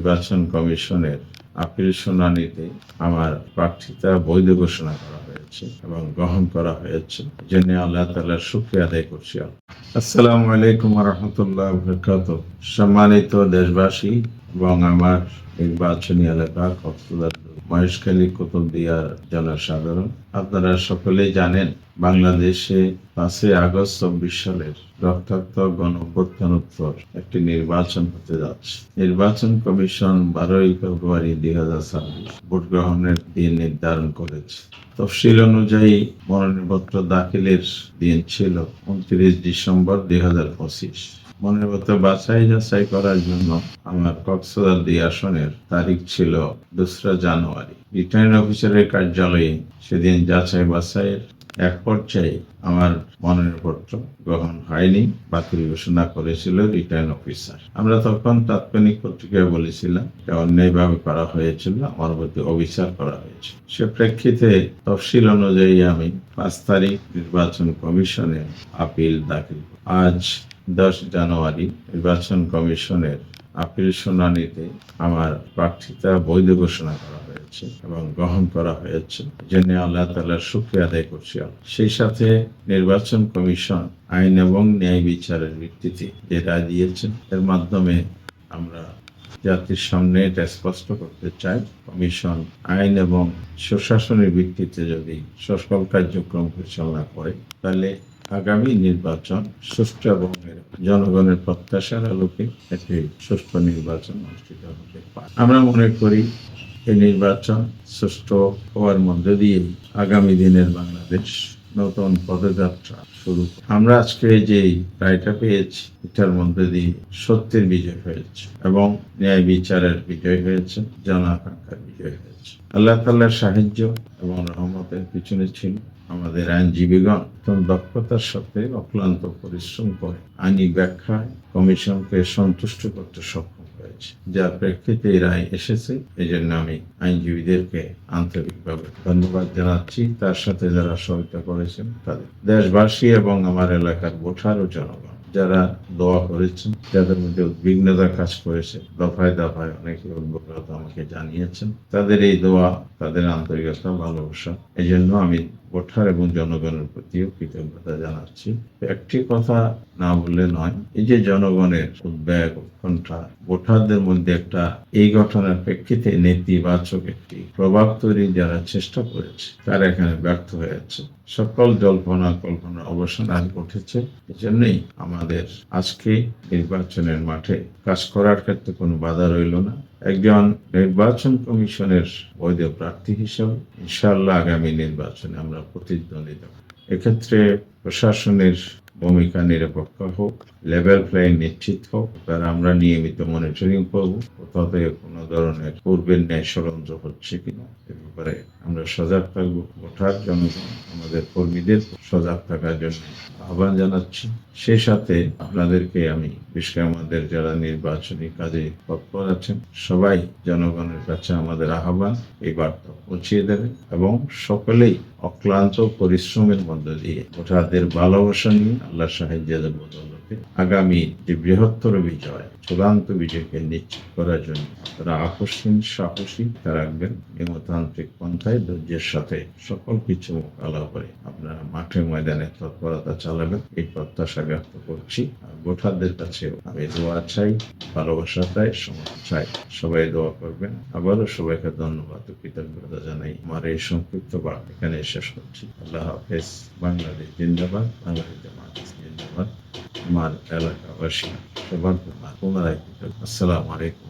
নির্বাচন কমিশনের আপিল শুনানিতে আমার প্রার্থিতা বৈধ ঘোষণা করা হয়েছে এবং গ্রহণ করা হয়েছে। জন্য আল্লাহ তাআলার শুকরিয়া আদায় করছি। আসসালামু আলাইকুম ওয়া রাহমাতুল্লাহি ওয়া বারাকাতুহু। সম্মানিত দেশবাসী এবং আমার নির্বাচনী এলাকা কক্সবাজার মহেশখালী কুতুবদিয়ার জনসাধারণ, আপনারা সকলেই জানেন বাংলাদেশে 5ই আগস্ট 24 সালের রক্তাক্ত গণঅভ্যুত্থানোত্তর একটি নির্বাচন হতে যাচ্ছে। নির্বাচন কমিশন 12ই ফেব্রুয়ারি 2026 ভোট গ্রহণের দিন নির্ধারণ করেছে। তফসিল অনুযায়ী মনোনয়নপত্র দাখিলের দিন ছিল 29 ডিসেম্বর 2025। মনোনয়নপত্র বাছাই যাচাই করার জন্য আমার কক্সবাজার 2 আসনের তারিখ ছিল 2 জানুয়ারি। রিটার্নিং অফিসারের কার্যালয়ে সেদিন যাচাই বাছাইয়ের এক পর্যায়ে আমার মনোনয়নপত্র গ্রহণ হয়নি, বাতিল ঘোষণা করেছিল রিটার্নিং অফিসার। আমরা তখন তাৎক্ষণিক পত্রিকায় বলেছিলাম এটা অন্যায়ভাবে করা হয়েছিল, আমার প্রতি অবিচার করা হয়েছে। সে প্রেক্ষিতে তফসিল অনুযায়ী আমি 5 তারিখ নির্বাচন কমিশনে আপিল দাখিল। আজ 10 জানুয়ারি নির্বাচন কমিশনের আপিল শুনানিতে আমার প্রার্থিতা বৈধ ঘোষণা করা হয়েছে এবং গ্রহণ করা হয়েছে। জন্য আল্লাহ তাআলার শুকরিয়া আদায় করছি। সেই সাথে নির্বাচন কমিশন আইন এবং ন্যায় বিচারের ভিত্তিতে যে রায় দিয়েছেন, এর মাধ্যমে আমরা জাতির সামনে এটা স্পষ্ট করতে চাই, কমিশন আইন এবং সুশাসনের ভিত্তিতে যদি সকল কার্যক্রম পরিচালনা করে, তাহলে আগামী নির্বাচন সুষ্ঠু এবং জনগণের প্রত্যাশার আলোকে একটি সুষ্ঠু নির্বাচন অনুষ্ঠিত হতে পারে। আমরা মনে করি এই নির্বাচন সুষ্ঠু হওয়ার মধ্য দিয়ে আগামী দিনের বাংলাদেশ নতুন পদযাত্রা শুরু। আমরা আজকে যে রায়টা পেয়েছি, এটার মধ্যে দিয়ে সত্যের বিজয় হয়েছে এবং ন্যায় বিচারের বিজয় হয়েছে, জন আকাঙ্ক্ষার বিজয় হয়েছে। আল্লাহ তাআলার সাহায্য এবং রহমতের পিছনে ছিল আমাদের আইনজীবীগণ দক্ষতার সাথে অক্লান্ত পরিশ্রম করে আইনি ব্যাখ্যায় কমিশনকে সন্তুষ্ট করতে সক্ষম হয়েছে, যার প্রেক্ষিতে এই রায় এসেছে। এই জন্য আমি আইনজীবীদেরকে আন্তরিকভাবে ধন্যবাদ জানাচ্ছি, তার সাথে যারা সহায়তা করেছেন তাদের। দেশবাসী এবং আমার এলাকার ভোটার ও জনগণ যারা দোয়া করেছেন, যাদের মধ্যে উদ্বিগ্নতা কাজ করেছে, দফায় দফায় অনেকে উদ্বিগ্নতা আমাকে জানিয়েছেন, তাদের এই দোয়া, তাদের আন্তরিকতা, ভালোবাসা, এই জন্য আমি ভোটার এবং জনগণের প্রতিও কৃতজ্ঞতা জানাচ্ছি। একটি কথা না বললে নয়, এই যে জনগণের উদ্বেগ, উৎকণ্ঠা, ভোটারদের মধ্যে একটা এই ঘটনার প্রেক্ষিতে নেতিবাচক একটি প্রভাব তৈরি যারা চেষ্টা করেছে, তারা এখানে ব্যর্থ হয়েছে। সকল জল্পনা কল্পনার অবসান আজ ঘটেছে। এই জন্যই আমাদের আজকে নির্বাচনের মাঠে কাজ করার ক্ষেত্রে কোনো বাধা রইল না। একজন নির্বাচন কমিশনের বৈধ প্রার্থী হিসেবে ইনশাআল্লাহ আগামী নির্বাচনে আমরা প্রতিদ্বন্দ্বিতা করব। এক্ষেত্রে প্রশাসনের ভূমিকা নিরপেক্ষ হোক, লেভেল প্লেইং নিশ্চিত হোক, তার আমরা নিয়মিত মনিটরিং করব, কোথাও থেকে কোনো ধরনের পূর্বের ন্যায় ষড়যন্ত্র হচ্ছে কিনা এ ব্যাপারে আমরা সজাগ থাকবো। ভোটার জনগণ আমাদের কর্মীদের সজাগ থাকার জন্য আহ্বান জানাচ্ছি। সেই সাথে আপনাদেরকে আমি বিশেষ করে আমাদের যারা নির্বাচনী কাজে তৎপর আছেন, সবাই জনগণের কাছে আমাদের আহ্বান এই বার্তা পৌঁছিয়ে দেবে এবং সকলেই অক্লান্ত পরিশ্রমের মধ্য দিয়ে ভোটারদের ভালোবাসা নিয়ে আল্লাহ সাহায্যের বদৌলতে আগামী যে বৃহত্তর বিজয়, চূড়ান্ত বিজয়কে নিশ্চিত করার জন্য তারা আকস্মিক সাহসী রাখবেন। নিয়মতান্ত্রিক পন্থায় ধৈর্যের সাথে সকল কিছু মোকাবিলা করে আপনারা মাঠে ময়দানে তৎপরতা চালাবেন, এই প্রত্যাশা ব্যক্ত করছি। আর ভোটারদের কাছেও আমি দোয়া চাই, ভালোবাসা চাই, সমর্থন চাই। সবাই দোয়া করবেন। আবারও সবাইকে ধন্যবাদ ও কৃতজ্ঞতা জানাই। আমার এই সংক্ষিপ্ত বার্তা এখানে শেষ করছি। আল্লাহ হাফেজ। বাংলাদেশ জিন্দাবাদ, বাংলাদেশ জামাত জিন্দাবাদ। আমার এলাকাবাসী সবার পুনরায় আসসালামু আলাইকুম।